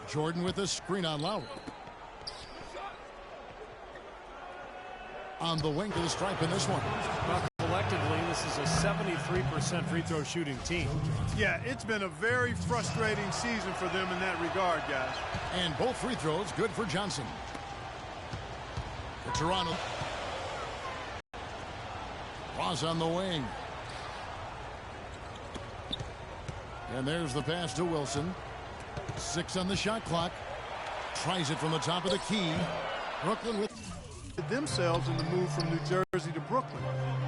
Jordan with a screen on Lowry. On the wing to the stripe in this one. Well, collectively, this is a 73% free throw shooting team. Yeah, it's been a very frustrating season for them in that regard, guys. And both free throws good for Johnson. For Toronto. Ross on the wing. And there's the pass to Wilson. 6 on the shot clock. Tries it from the top of the key. Brooklyn with themselves in the move from New Jersey to Brooklyn.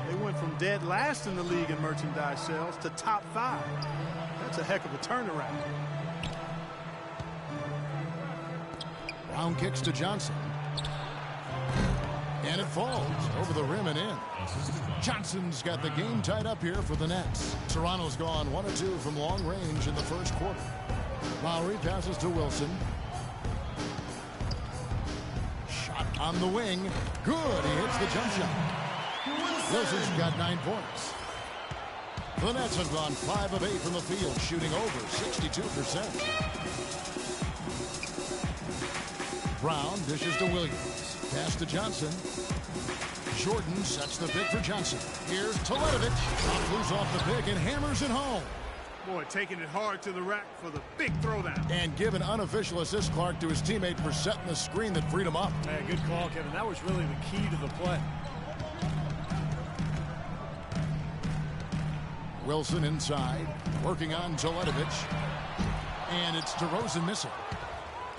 They went from dead last in the league in merchandise sales to top 5. That's a heck of a turnaround. Brown kicks to Johnson. And it falls over the rim and in. Johnson's got the game tied up here for the Nets. Toronto's gone 1 of 2 from long range in the first quarter. Lowry passes to Wilson. Shot on the wing. Good. He hits the jump shot. Wilson's got 9 points. The Nets have gone 5 of 8 from the field, shooting over 62%. Brown dishes to Williams. Pass to Johnson. Jordan sets the pick for Johnson. Here's Teletovic. Moves off the pick and hammers it home. Boy, taking it hard to the rack for the big throwdown. And give an unofficial assist, Clark, to his teammate for setting the screen that freed him up. Yeah, good call, Kevin. That was really the key to the play. Wilson inside, working on Teletovic. And it's DeRozan missing.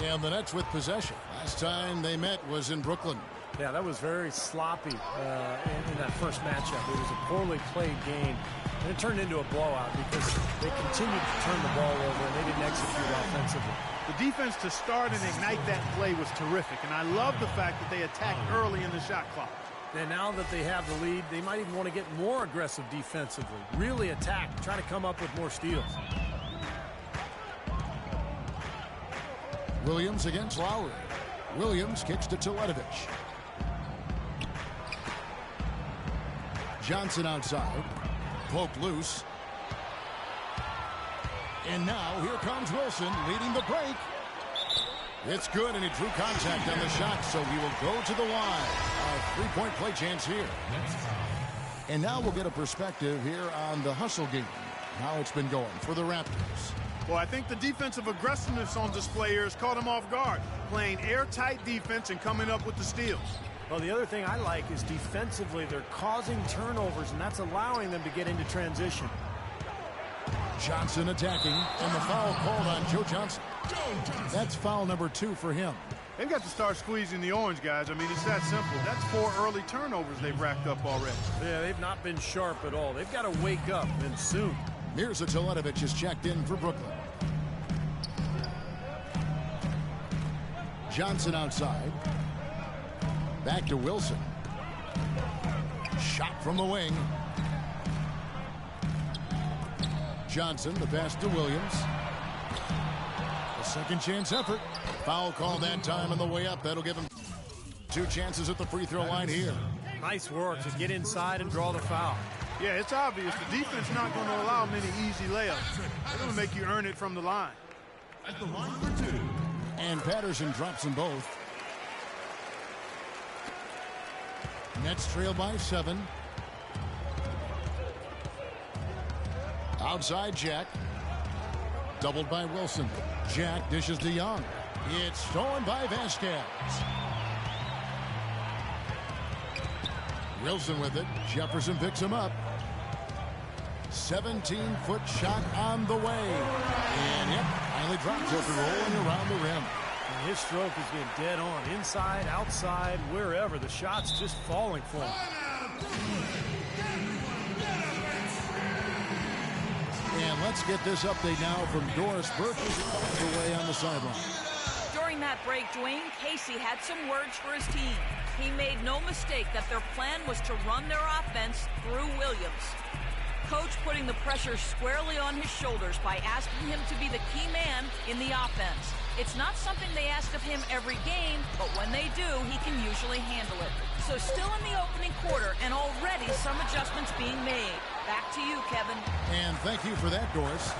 And the Nets with possession. Last time they met was in Brooklyn. Yeah, that was very sloppy in that first matchup. It was a poorly played game. And it turned into a blowout because they continued to turn the ball over and they didn't execute offensively. The defense to start and ignite that play was terrific. And I love the fact that they attacked early in the shot clock. And now that they have the lead, they might even want to get more aggressive defensively. Really attack, try to come up with more steals. Williams against Lowry. Williams kicks to Teletovic. Johnson outside. Poked loose. And now here comes Wilson leading the break. It's good, and he drew contact on the shot, so he will go to the line. A three-point play chance here. And now we'll get a perspective here on the hustle game. How it's been going for the Raptors. Well, I think the defensive aggressiveness on display here has caught him off guard. Playing airtight defense and coming up with the steals. Well, the other thing I like is defensively they're causing turnovers, and that's allowing them to get into transition. Johnson attacking, and the foul called on Joe Johnson. That's foul number 2 for him. They've got to start squeezing the orange, guys. I mean, it's that simple. That's 4 early turnovers they've racked up already. Yeah, they've not been sharp at all. They've got to wake up, and soon. Mirza Teletovic is checked in for Brooklyn. Johnson outside. Back to Wilson. Shot from the wing. Johnson, the pass to Williams. A second chance effort. Foul call that time on the way up. That'll give him 2 chances at the free throw line here. Nice work to get inside and draw the foul. Yeah, it's obvious. The defense not going to allow many easy layups. They're going to make you earn it from the line. At the line for 2. And Patterson drops them both. Nets trail by 7. Outside Jack. Doubled by Wilson. Jack dishes to Young. It's stolen by Vasquez. Wilson with it. Jefferson picks him up. 17-foot shot on the way. And yep, finally drops after rolling around the rim. And his stroke has been dead on. Inside, outside, wherever. The shot's just falling for him. And let's get this update now from Doris Burke, who's away on the sideline. During that break, Dwayne Casey had some words for his team. He made no mistake that their plan was to run their offense through Williams. Coach putting the pressure squarely on his shoulders by asking him to be the key man in the offense. It's not something they ask of him every game, but when they do, he can usually handle it. So still in the opening quarter, and already some adjustments being made. Back to you, Kevin. And thank you for that, Doris.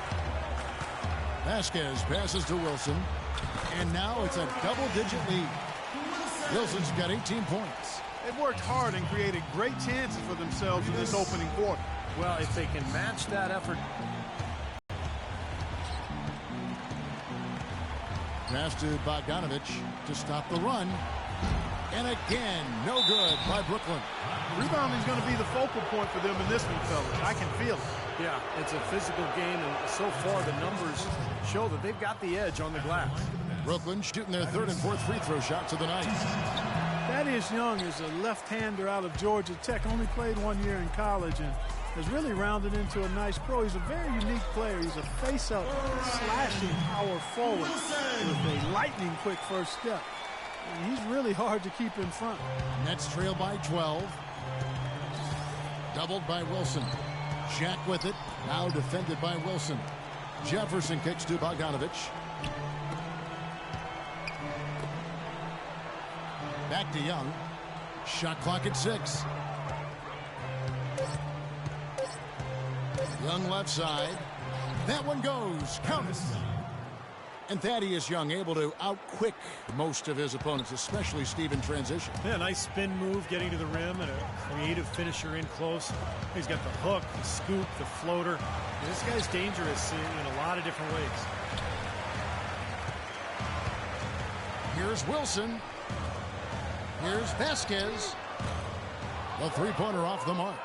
Vasquez passes to Wilson. And now it's a double-digit lead. Wilson's got 18 points. They've worked hard and created great chances for themselves in this opening quarter. Well, if they can match that effort. Pass to Bogdanovich to stop the run. And again, no good by Brooklyn. Rebounding is going to be the focal point for them in this one, fellas. I can feel it. Yeah, it's a physical game, and so far the numbers show that they've got the edge on the glass. Brooklyn shooting their third and fourth free throw shots of the night. Thaddeus Young is a left-hander out of Georgia Tech. Only played 1 year in college and has really rounded into a nice pro. He's a very unique player. He's a face-up, slashing power forward with a lightning-quick first step. And he's really hard to keep in front. Nets trail by 12. Doubled by Wilson. Jack with it. Now defended by Wilson. Jefferson kicks to Bogdanovich. Back to Young. Shot clock at 6. Young left side. That one goes. Count it. And Thaddeus Young able to out-quick most of his opponents, especially Steve in transition. Yeah, nice spin move getting to the rim and a creative finisher in close. He's got the hook, the scoop, the floater. And this guy's dangerous in a lot of different ways. Here's Wilson. Here's Vasquez. The three-pointer off the mark.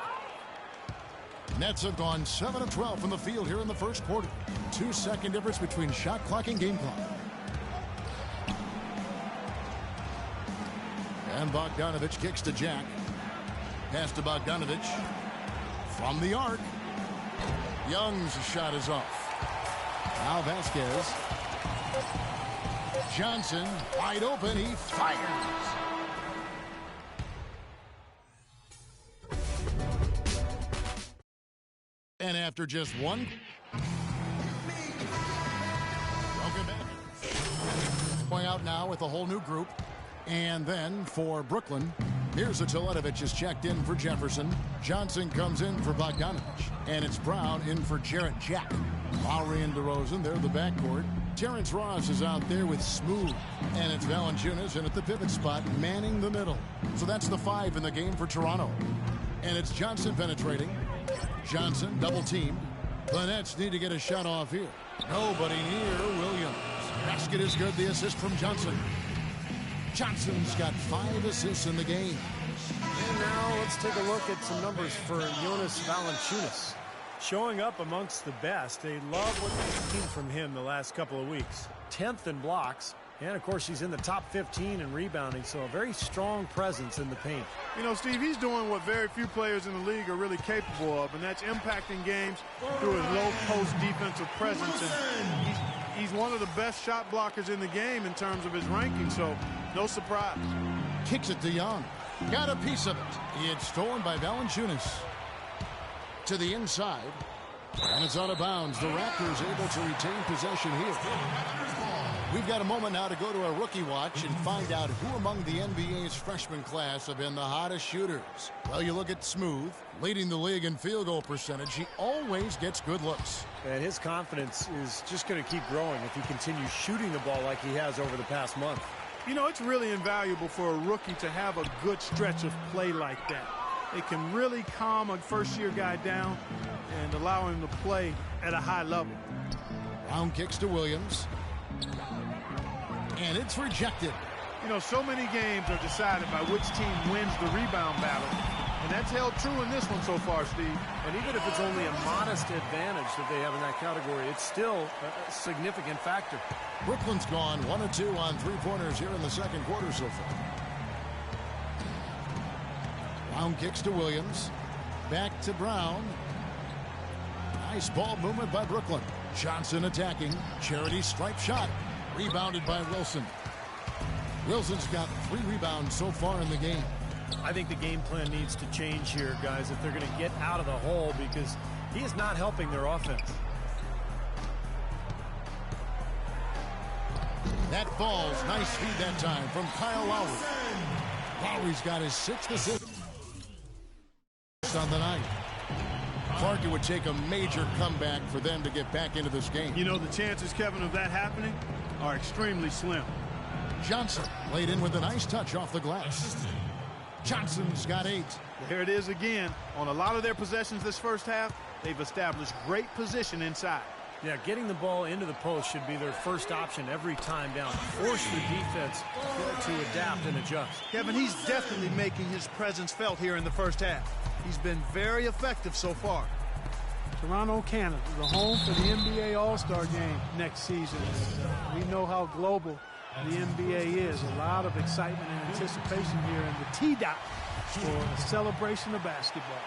Nets have gone 7 of 12 from the field here in the first quarter. 2-second difference between shot clock and game clock. And Bogdanovich kicks to Jack. Pass to Bogdanovich. From the arc. Young's shot is off. Now Vasquez. Johnson wide open. He fires. And after just one. Welcome back. Going out now with a whole new group. And then for Brooklyn, here's Teletovic is checked in for Jefferson. Johnson comes in for Bogdanovich. And it's Brown in for Jarrett Jack. Lowry and DeRozan, they're the backcourt. Terrence Ross is out there with Smooth. And it's Valanciunas in at the pivot spot, manning the middle. So that's the 5 in the game for Toronto. And it's Johnson penetrating. Johnson double teamed. The Nets need to get a shot off here. Nobody near Williams. Basket is good. The assist from Johnson. Johnson's got 5 assists in the game. And now let's take a look at some numbers for Jonas Valanciunas. Showing up amongst the best. They love what they've seen from him the last couple of weeks. 10th in blocks. And, of course, he's in the top 15 in rebounding, so a very strong presence in the paint. You know, Steve, he's doing what very few players in the league are really capable of, and that's impacting games through his low-post defensive presence. And he's one of the best shot blockers in the game in terms of his ranking, so no surprise. Kicks it to Young. Got a piece of it. It's stolen by Valanciunas. To the inside. And it's out of bounds. The Raptors able to retain possession here. We've got a moment now to go to a rookie watch and find out who among the NBA's freshman class have been the hottest shooters. Well, you look at Smooth, leading the league in field goal percentage. He always gets good looks. And his confidence is just going to keep growing if he continues shooting the ball like he has over the past month. You know, it's really invaluable for a rookie to have a good stretch of play like that. It can really calm a first-year guy down and allow him to play at a high level. Brown kicks to Williams. And it's rejected. You know, so many games are decided by which team wins the rebound battle. And that's held true in this one so far, Steve. And even if it's only a modest advantage that they have in that category, it's still a significant factor. Brooklyn's gone 1 of 2 on three-pointers here in the second quarter so far. Brown kicks to Williams. Back to Brown. Nice ball movement by Brooklyn. Johnson attacking. Charity stripe shot. Rebounded by Wilson. Wilson's got 3 rebounds so far in the game. I think the game plan needs to change here, guys, if they're going to get out of the hole, because he is not helping their offense. That falls. Nice feed that time from Kyle Lowry. Lowry's got his 6th assist on the night. Clark, it would take a major comeback for them to get back into this game. You know, the chances, Kevin, of that happening are extremely slim. Johnson laid in with a nice touch off the glass. Johnson's got 8. There it is again. On a lot of their possessions this first half, they've established great position inside. Yeah, getting the ball into the post should be their first option every time down. Force the defense to adapt and adjust. Kevin, he's definitely making his presence felt here in the first half. He's been very effective so far. Toronto, Canada, the home for the NBA All-Star Game next season. We know how global the NBA is. A lot of excitement and anticipation here in the T-Dot for a celebration of basketball.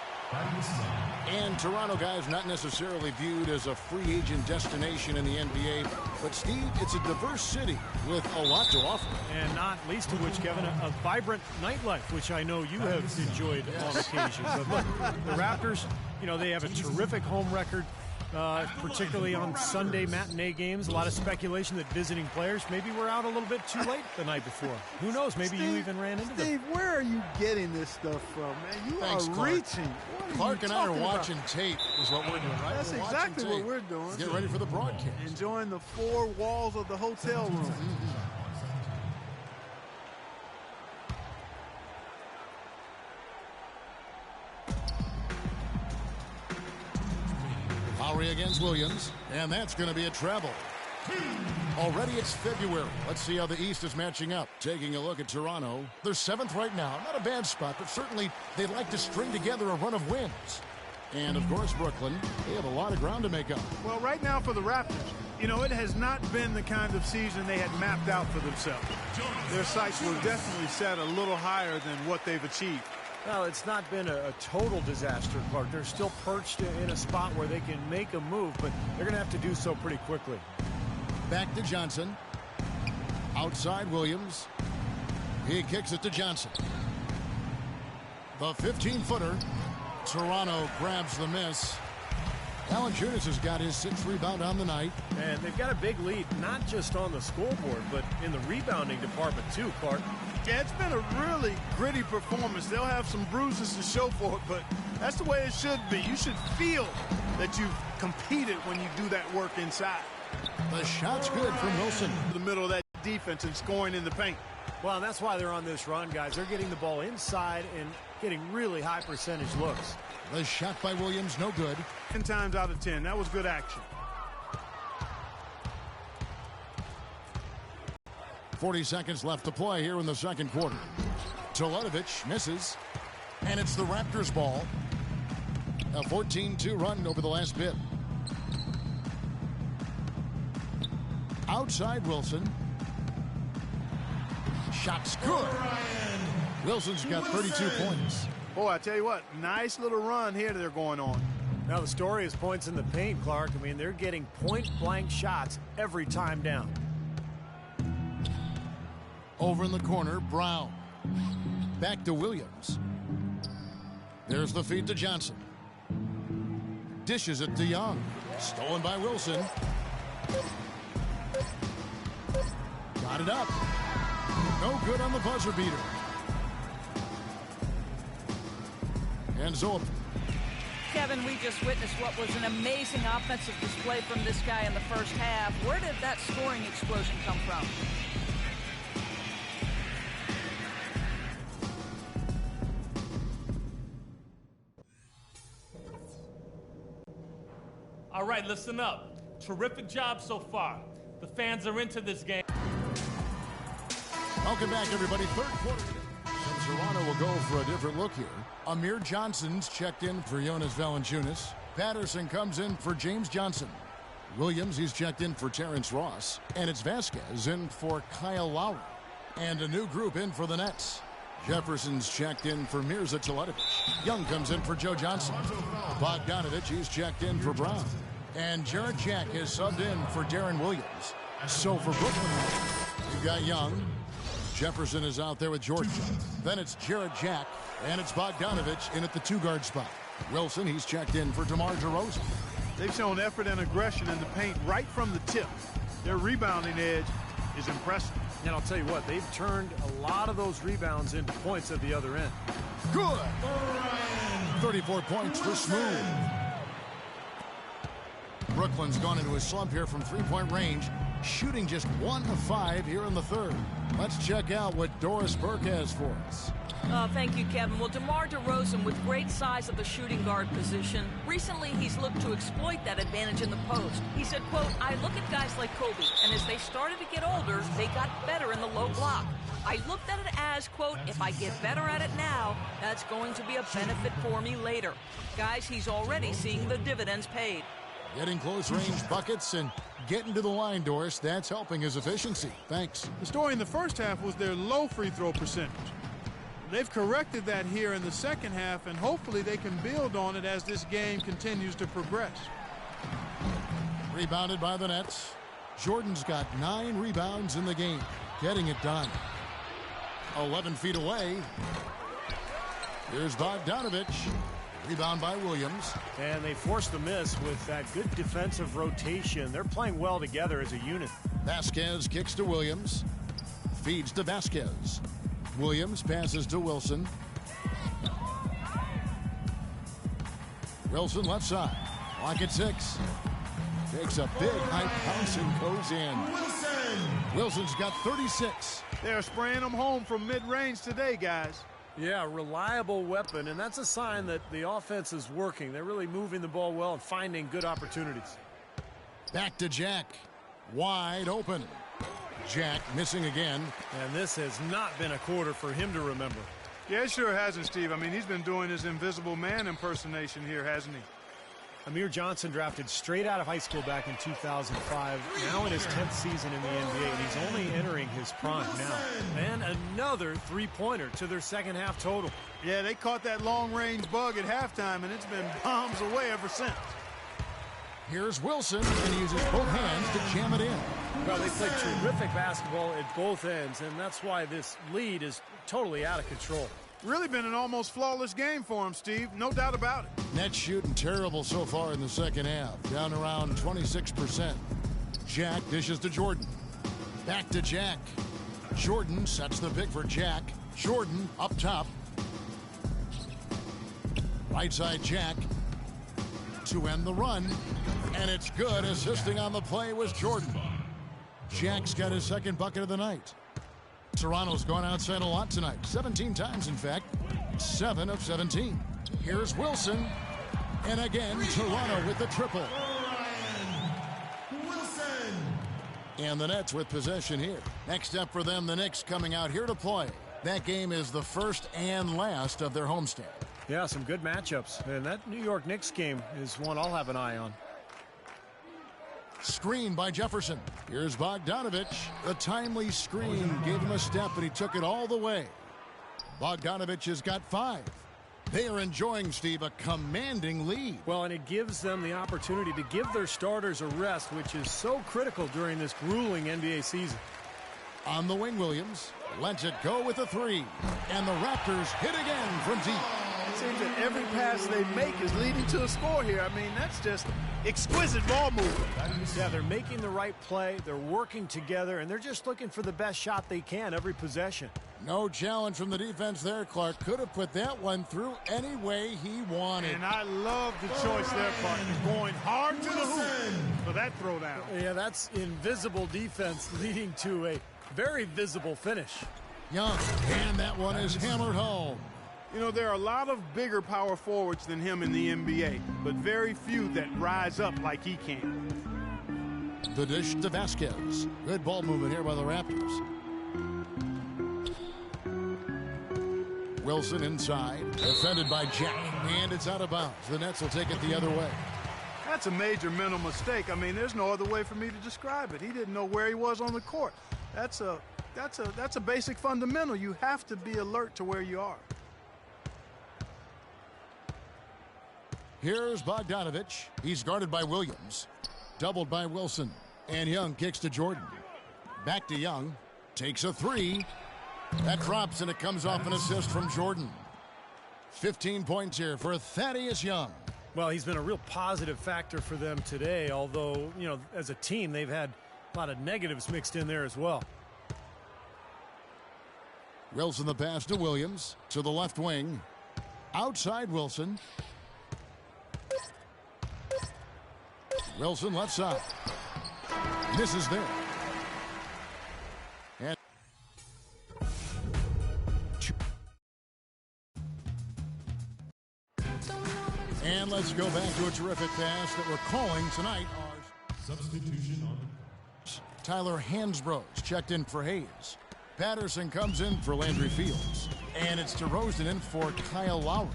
And Toronto, guys, not necessarily viewed as a free agent destination in the NBA. But, Steve, it's a diverse city with a lot to offer. And not least of which, Kevin, a vibrant nightlife, which I know you have enjoyed on occasion. But look, the Raptors, you know, they have a terrific home record. Particularly on Sunday matinee games. A lot of speculation that visiting players maybe were out a little bit too late the night before. Who knows? Maybe you even ran into them. Steve, where are you getting this stuff from, man? You Thanks, are Clark. reaching. Clark and I are watching tape is what we're doing, right? That's exactly what we're doing. Get ready for the broadcast. Enjoying the 4 walls of the hotel room. Lowry against Williams, and that's going to be a treble. Already it's February. Let's see how the East is matching up. Taking a look at Toronto. They're 7th right now. Not a bad spot, but certainly they'd like to string together a run of wins. And, of course, Brooklyn, they have a lot of ground to make up. Well, right now for the Raptors, you know, it has not been the kind of season they had mapped out for themselves. Their sights were definitely set a little higher than what they've achieved. Well, it's not been a total disaster, Clark. They're still perched in a spot where they can make a move, but they're going to have to do so pretty quickly. Back to Johnson. Outside Williams. He kicks it to Johnson. The 15-footer. Toronto grabs the miss. Valanciunas has got his 6th rebound on the night. And they've got a big lead, not just on the scoreboard, but in the rebounding department too, Clark. Yeah, it's been a really gritty performance. They'll have some bruises to show for it, but that's the way it should be. You should feel that you've competed when you do that work inside. The shot's good from Wilson. The middle of that defense and scoring in the paint. Well, that's why they're on this run, guys. They're getting the ball inside and getting really high percentage looks. The shot by Williams, no good. 10 times out of 10. That was good action. 40 seconds left to play here in the second quarter. Teletovic misses, and it's the Raptors' ball. A 14-2 run over the last bit. Outside Wilson. Shot's good. Wilson's got 32 points. Boy, I tell you what, nice little run here they're going on. Now the story is points in the paint, Clark. I mean, they're getting point-blank shots every time down. Over in the corner, Brown. Back to Williams. There's the feed to Johnson. Dishes it to Young. Stolen by Wilson. Got it up. No good on the buzzer beater. And Zoe. Kevin, we just witnessed what was an amazing offensive display from this guy in the first half. Where did that scoring explosion come from? All right, listen up. Terrific job so far. The fans are into this game. Welcome back, everybody. Third quarter. So Toronto will go for a different look here. Amir Johnson's checked in for Jonas Valanciunas. Patterson comes in for James Johnson. Williams, he's checked in for Terrence Ross. And it's Vasquez in for Kyle Lowry. And a new group in for the Nets. Jefferson's checked in for Mirza Teletovic. Young comes in for Joe Johnson. Bogdanovich, he's checked in for Brown. And Jarrett Jack is subbed in for Darren Williams. So for Brooklyn, you've got Young. Jefferson is out there with Jordan. Then it's Jarrett Jack, and it's Bogdanovich in at the 2-guard spot. Wilson, he's checked in for DeMar DeRozan. They've shown effort and aggression in the paint right from the tip. Their rebounding edge is impressive. And I'll tell you what, they've turned a lot of those rebounds into points at the other end. Good. 34 points for Smooth. Brooklyn's gone into a slump here from three-point range, shooting just 1 of 5 here in the third. Let's check out what Doris Burke has for us. Thank you, Kevin. Well, DeMar DeRozan, with great size at the shooting guard position, recently he's looked to exploit that advantage in the post. He said, quote, I look at guys like Kobe, and as they started to get older, they got better in the low block. I looked at it as, quote, if I get better at it now, that's going to be a benefit for me later. Guys, he's already seeing the dividends paid. Getting close-range buckets and getting to the line, Doris, that's helping his efficiency. Thanks. The story in the first half was their low free throw percentage. They've corrected that here in the second half, and hopefully they can build on it as this game continues to progress. Rebounded by the Nets. Jordan's got 9 rebounds in the game. Getting it done. 11 feet away. Here's Bogdanovich. Rebound by Williams. And they forced the miss with that good defensive rotation. They're playing well together as a unit. Vasquez kicks to Williams. Feeds to Vasquez. Williams passes to Wilson. Wilson left side. Clock at 6. Takes a big high bounce and goes in. Wilson's got 36. They're spraying them home from mid-range today, guys. Yeah, reliable weapon, and that's a sign that the offense is working. They're really moving the ball well and finding good opportunities. Back to Jack. Wide open. Jack missing again. And this has not been a quarter for him to remember. Yeah, it sure hasn't, Steve. I mean, he's been doing his invisible man impersonation here, hasn't he? Amir Johnson drafted straight out of high school back in 2005, now in his 10th season in the NBA, and he's only entering his prime now. And another three-pointer to their second half total. Yeah, they caught that long-range bug at halftime, and it's been bombs away ever since. Here's Wilson, and he uses both hands to jam it in. Well, they played terrific basketball at both ends, and that's why this lead is totally out of control. Really been an almost flawless game for him, Steve. No doubt about it. Nets shooting terrible so far in the second half. Down around 26%. Jack dishes to Jordan. Back to Jack. Jordan sets the pick for Jack. Jordan up top. Right side Jack to end the run. And it's good. Assisting on the play was Jordan. Jack's got his second bucket of the night. Toronto's gone outside a lot tonight. 17 times, in fact. 7 of 17. Here's Wilson. And again, Toronto with the triple. Wilson. And the Nets with possession here. Next up for them, the Knicks coming out here to play. That game is the first and last of their homestand. Yeah, some good matchups. And that New York Knicks game is one I'll have an eye on. Screen by Jefferson. Here's Bogdanovich. The timely screen gave him a step, and he took it all the way. Bogdanovich has got 5. They are enjoying, Steve, a commanding lead. Well, and it gives them the opportunity to give their starters a rest, which is so critical during this grueling NBA season. On the wing, Williams lets it go with a 3. And the Raptors hit again from deep. It seems that every pass they make is leading to a score here. I mean, that's just exquisite ball movement. Yeah, they're making the right play, they're working together, and they're just looking for the best shot they can every possession. No challenge from the defense there, Clark. Could have put that one through any way he wanted. And I love the choice there, partner. Going hard to the hoop for that throwdown. Yeah, that's invisible defense leading to a very visible finish. Young, and that one is hammered home. You know, there are a lot of bigger power forwards than him in the NBA, but very few that rise up like he can. The dish to Vasquez. Good ball movement here by the Raptors. Wilson inside, defended by Jack, and it's out of bounds. The Nets will take it the other way. That's a major mental mistake. I mean, there's no other way for me to describe it. He didn't know where he was on the court. That's a basic fundamental. You have to be alert to where you are. Here's Bogdanovich. He's guarded by Williams. Doubled by Wilson. And Young kicks to Jordan. Back to Young. Takes a 3. That drops, and it comes off an assist from Jordan. 15 points here for Thaddeus Young. Well, he's been a real positive factor for them today, although, you know, as a team, they've had a lot of negatives mixed in there as well. Wilson the pass to Williams. To the left wing. Outside Wilson. Wilson left side. Misses there. And let's go back to a terrific pass that we're calling tonight. Substitution on the Tyler Hansbrough's checked in for Hayes. Patterson comes in for Landry Fields. And it's DeRozan in for Kyle Lowry.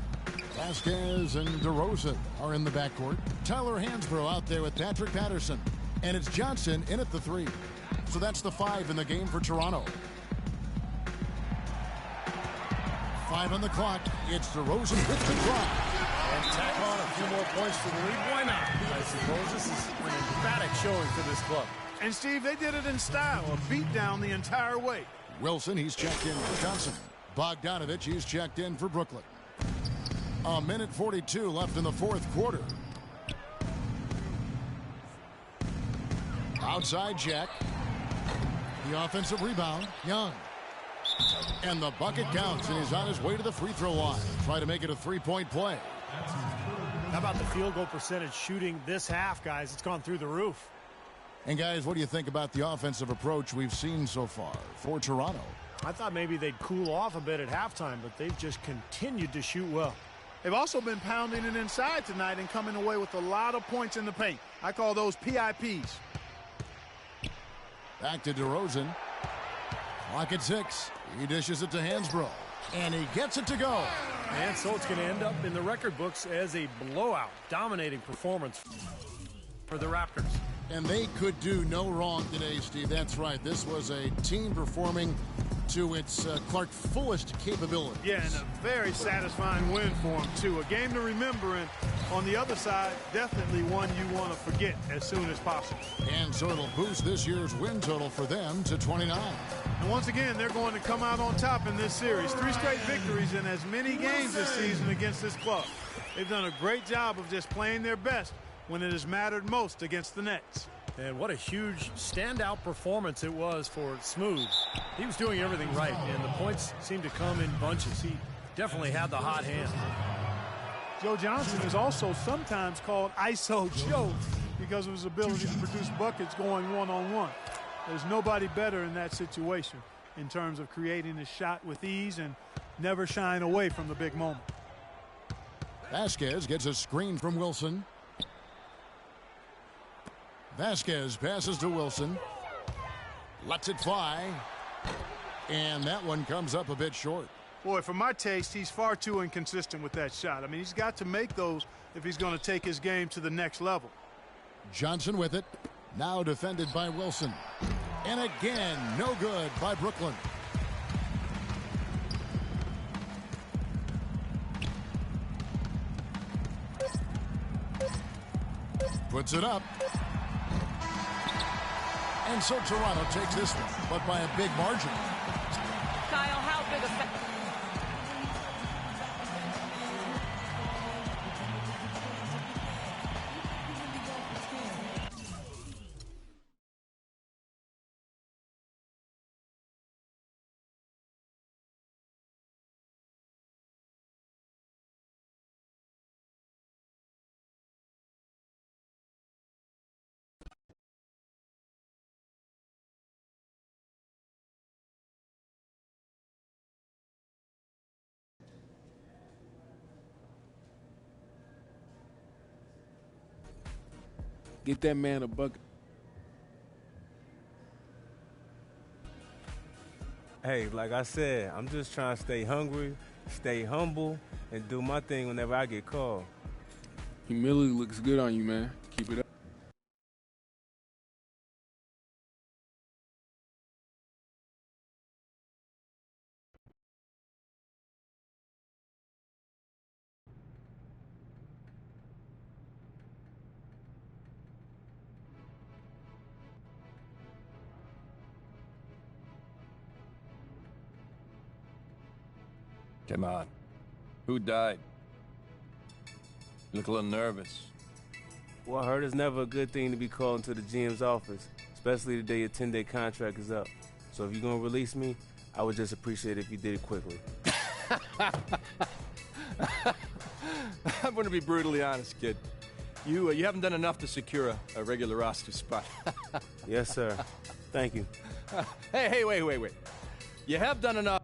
Vasquez and DeRozan are in the backcourt. Tyler Hansbrough out there with Patrick Patterson. And it's Johnson in at the 3. So that's the 5 in the game for Toronto. 5 on the clock. It's DeRozan with the drive. And tack on a few more points to the lead. Why not? I suppose this is an emphatic showing for this club. And, Steve, they did it in style. A beat down the entire way. Wilson, he's checked in for Johnson. Bogdanovich, he's checked in for Brooklyn. A minute 42 left in the fourth quarter. Outside Jack. The offensive rebound, Young. And the bucket counts, and he's on his way to the free throw line. Try to make it a three-point play. How about the field goal percentage shooting this half, guys? It's gone through the roof. And, guys, what do you think about the offensive approach we've seen so far for Toronto? I thought maybe they'd cool off a bit at halftime, but they've just continued to shoot well. They've also been pounding it inside tonight and coming away with a lot of points in the paint. I call those PIPs. Back to DeRozan. Clock at 6. He dishes it to Hansbrough. And he gets it to go. And so it's going to end up in the record books as a blowout, dominating performance for the Raptors. And they could do no wrong today, Steve. That's right. This was a team performing to its Clark fullest capability. Yeah, and a very satisfying win for them, too. A game to remember, and on the other side, definitely one you want to forget as soon as possible. And so it'll boost this year's win total for them to 29. And once again, they're going to come out on top in this series. 3 straight victories in as many games this season against this club. They've done a great job of just playing their best when it has mattered most against the Nets. And what a huge standout performance it was for Smooth. He was doing everything right, and the points seemed to come in bunches. He definitely had the hot hand. Joe Johnson is also sometimes called ISO Joe because of his ability to produce buckets going one-on-one. There's nobody better in that situation in terms of creating a shot with ease and never shying away from the big moment. Vasquez gets a screen from Wilson. Vasquez passes to Wilson. Lets it fly. And that one comes up a bit short. Boy, for my taste, he's far too inconsistent with that shot. I mean, he's got to make those if he's going to take his game to the next level. Johnson with it. Now defended by Wilson. And again, no good by Brooklyn. Puts it up. And so Toronto takes this one, but by a big margin. Kyle, how big a... Get that man a bucket. Hey, like I said, I'm just trying to stay hungry, stay humble, and do my thing whenever I get called. Humility looks good on you, man. Keep it up. Come on. Who died? You look a little nervous. Well, I heard it's never a good thing to be called into the GM's office, especially the day your 10-day contract is up. So if you're going to release me, I would just appreciate it if you did it quickly. I'm going to be brutally honest, kid. You haven't done enough to secure a regular roster spot. Yes, sir. Thank you. Hey, wait. You have done enough